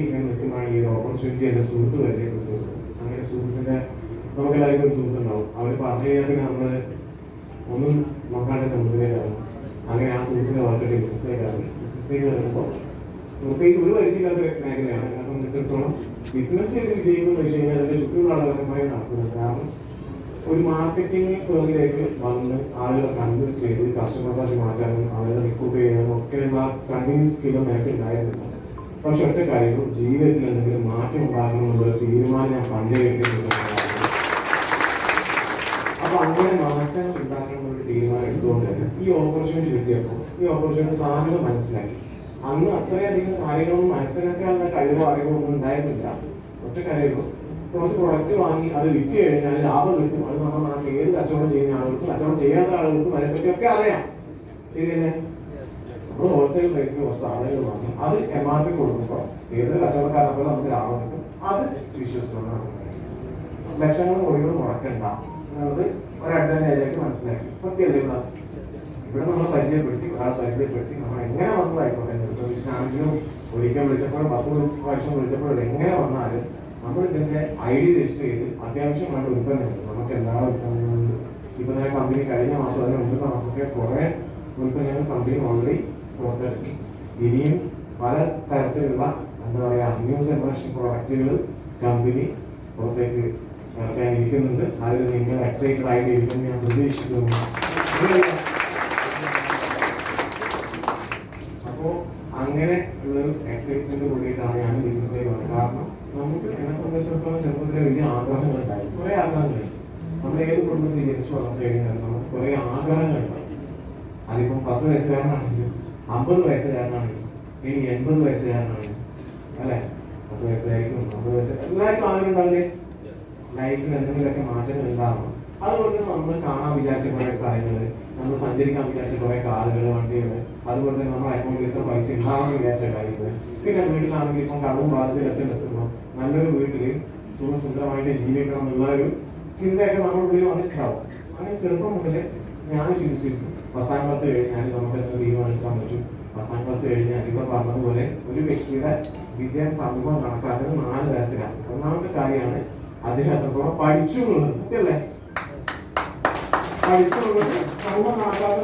ഇങ്ങനെ നിൽക്കുമ്പോൾ ഈ ഒരു ഓപ്പർച്യൂണിറ്റി എൻ്റെ സുഹൃത്ത് പരിചയപ്പെടുത്തുന്നത്. അങ്ങനെ സുഹൃത്തിൻ്റെ നമുക്കെല്ലാവർക്കും ഒരു സുഹൃത്തുണ്ടാവും. അവർ പറഞ്ഞു കഴിഞ്ഞാൽ പിന്നെ നമ്മൾ ഒന്നും നോക്കാണ്ട് മുന്നിലേക്കാകും. അങ്ങനെ ആ സുഹൃത്തിൻ്റെ വാക്കിട്ട് ബിസിനസ്സിലേക്ക് വരുമ്പോൾ പ്രത്യേകിച്ച് ഒരു പരിചയമില്ലാത്ത മേഖലയാണ്. എന്നെ സംബന്ധിച്ചിടത്തോളം ബിസിനസ് ചെയ്ത് വിജയിക്കുമെന്ന് വെച്ച് കഴിഞ്ഞാൽ അതിൻ്റെ ചുറ്റുമുള്ള ആളുകളൊക്കെ പറയും നടക്കുന്നത്. കാരണം ഒരു മാർക്കറ്റിംഗ് ഫേമിലേക്ക് വന്ന് ആളുകളെ കൺവിൻസ് ചെയ്ത് കസ്റ്റമേഴ്സാക്കി മാറ്റാനും ആളുകളെ റിക്രൂട്ട് ചെയ്യാനും ഒക്കെയുള്ള കൺവിൻസ് സ്കില്ലും എനിക്ക് ഉണ്ടായിരുന്നില്ല. പക്ഷെ ഒറ്റ കാര്യവും ജീവിതത്തിൽ എന്തെങ്കിലും മാറ്റം ഉണ്ടാക്കണം എന്നുള്ള തീരുമാനം ഞാൻ പണ്ടേ എടുത്തിട്ടുണ്ട്. അപ്പൊ അങ്ങനെ മാറ്റങ്ങൾ ഉണ്ടാക്കണം എന്നുള്ള തീരുമാനം എടുത്തുകൊണ്ട് തന്നെ ഈ ഓപ്പർച്യൂണിറ്റി കിട്ടിയപ്പോൾ ഈ ഓപ്പർച്യൂണിറ്റി സാധ്യത മനസ്സിലാക്കി. അന്ന് അത്രയധികം കാര്യങ്ങളൊന്നും മനസ്സിലാക്കാനുള്ള കഴിവോ അറിവോ ഒന്നും ഉണ്ടായിരുന്നില്ല. ഒറ്റ കാര്യമോ കുറച്ച് പ്രൊഡക്റ്റ് വാങ്ങി അത് വിറ്റ് കഴിഞ്ഞാൽ ലാഭം കിട്ടും. അത് നമ്മുടെ നാട്ടിൽ ഏത് കച്ചവടം ചെയ്യുന്ന ആളുകൾക്കും കച്ചവടം ചെയ്യാത്ത ആളുകൾക്കും അതിനെപ്പറ്റിയൊക്കെ അറിയാം. ശരിയല്ലേ? നമ്മൾ ഹോൾസെയിൽ പ്രൈസിൽ കുറച്ച് സാധനങ്ങൾ വാങ്ങി അത് MRP കൊടുക്കുമ്പോൾ ഏതൊരു കച്ചവടക്കാരപ്പോൾ നമുക്ക് ലാഭം കിട്ടും. അത് വിശ്വസിച്ചുകൊണ്ടാണ് ലക്ഷങ്ങളും കോടികളും മുടക്കണ്ട എന്നുള്ളത് ഒരു അഡ്വാൻറ്റേജായിട്ട് മനസ്സിലാക്കി. സത്യമല്ലേ? ഇവിടെ നമ്മൾ പരിചയപ്പെടുത്തി ഒരാളെ പരിചയപ്പെടുത്തി നമ്മൾ എങ്ങനെ വന്നതായിക്കോട്ടെ. ആണെങ്കിലും ഒരിക്കൽ വിളിച്ചപ്പോഴും 10 പ്രാവശ്യം വിളിച്ചപ്പോഴും എങ്ങനെ വന്നാലും നമ്മൾ ഇതിന്റെ ID രജിസ്റ്റർ ചെയ്ത് അത്യാവശ്യം വേണ്ട ഉൽപ്പന്നങ്ങൾ നമുക്ക് എല്ലാ ഉൽപ്പന്നങ്ങളും ഇപ്പൊ തന്നെ കമ്പനി കഴിഞ്ഞ മാസം അതിന് മുമ്പത്തെ മാസമൊക്കെ കുറെ ഉൽപ്പന്നങ്ങൾ കമ്പനി ഓൾറെഡി പുറത്തിറക്കി. ഇനിയും പല തരത്തിലുള്ള എന്താ പറയാ ന്യൂ ജനറേഷൻ പ്രോഡക്റ്റുകൾ കമ്പനി പുറത്തേക്ക് ഇറക്കാനിരിക്കുന്നുണ്ട്. അതിൽ നിങ്ങൾ എക്സൈറ്റഡ് ആയിട്ട് ഇരിക്കുമെന്ന് ഞാൻ പ്രതീക്ഷിക്കുന്നു. അപ്പോൾ അങ്ങനെ ഉള്ളൊരു എക്സൈറ്റ്മെന്റ് കൂടിയിട്ടാണ് ഞാൻ ബിസിനസ്സിലേക്ക് വന്നത്. കാരണം നമുക്ക് എന്നെ സംബന്ധിച്ചിടത്തോളം ചെറുപ്പത്തിലെ വലിയ ആഗ്രഹങ്ങളുണ്ടായി. കുറെ ആഗ്രഹങ്ങൾ നമ്മൾ ഏത് കുടുംബത്തിൽ ജനിച്ചു വളർന്നു കഴിഞ്ഞാൽ നമുക്ക് കുറെ ആഗ്രഹങ്ങളുണ്ടായി. അതിപ്പം 10 വയസ്സുകാരനാണെങ്കിലും 50 വയസ്സുകാരനാണെങ്കിലും ഇനി 80 വയസ്സുകാരനാണെങ്കിലും അല്ലെ 10 വയസ്സായിരിക്കും 50 വയസ്സ് എല്ലാവർക്കും ആഗ്രഹം ഉണ്ടാവില്ലേ? ലൈഫിൽ എന്തെങ്കിലുമൊക്കെ മാറ്റങ്ങൾ ഉണ്ടാവണം. അതുപോലെ തന്നെ നമ്മൾ കാണാൻ വിചാരിച്ച കുറെ സ്ഥലങ്ങള്, നമ്മൾ സഞ്ചരിക്കാൻ വിചാരിച്ച കുറെ കാറുകൾ, വണ്ടികള്, അതുപോലെ തന്നെ നമ്മുടെ അക്കൗണ്ടിൽ ഇത്ര പൈസ ഉണ്ടാവണമെന്ന് വിചാരിച്ച കാര്യങ്ങള്, പിന്നെ വീട്ടിലാണെങ്കിൽ ഇപ്പം കടവും ബാധ്യതയിലൊക്കെ എത്തുമ്പോൾ നല്ലൊരു വീട്ടില് സുഖസുന്ദരമായിട്ട് ജീവിക്കണം എന്നുള്ള ഒരു ചിന്തയൊക്കെ നമ്മുടെ ഉള്ളിൽ വന്നിട്ടുണ്ടാവും. അങ്ങനെ ചെറുപ്പം മുതലേ ഞാൻ ചിന്തിച്ചിരുന്നു 10ാം ക്ലാസ് കഴിഞ്ഞാൽ നമുക്ക് എന്ത് തീരുമാനിക്കാൻ പറ്റും. 10ാം ക്ലാസ് കഴിഞ്ഞാൽ ഇവിടെ പറഞ്ഞതുപോലെ ഒരു വ്യക്തിയുടെ വിജയം സമൂഹം കണക്കാക്കുന്നത് 4 തരത്തിലാണ്. ഒന്നാമത്തെ കാര്യമാണ് അദ്ദേഹം എത്രത്തോളം പഠിച്ചു എന്നുള്ളത്. അല്ലേ? പഠിച്ചു എന്നുള്ളത് സമൂഹം കണക്കാക്കുന്നത്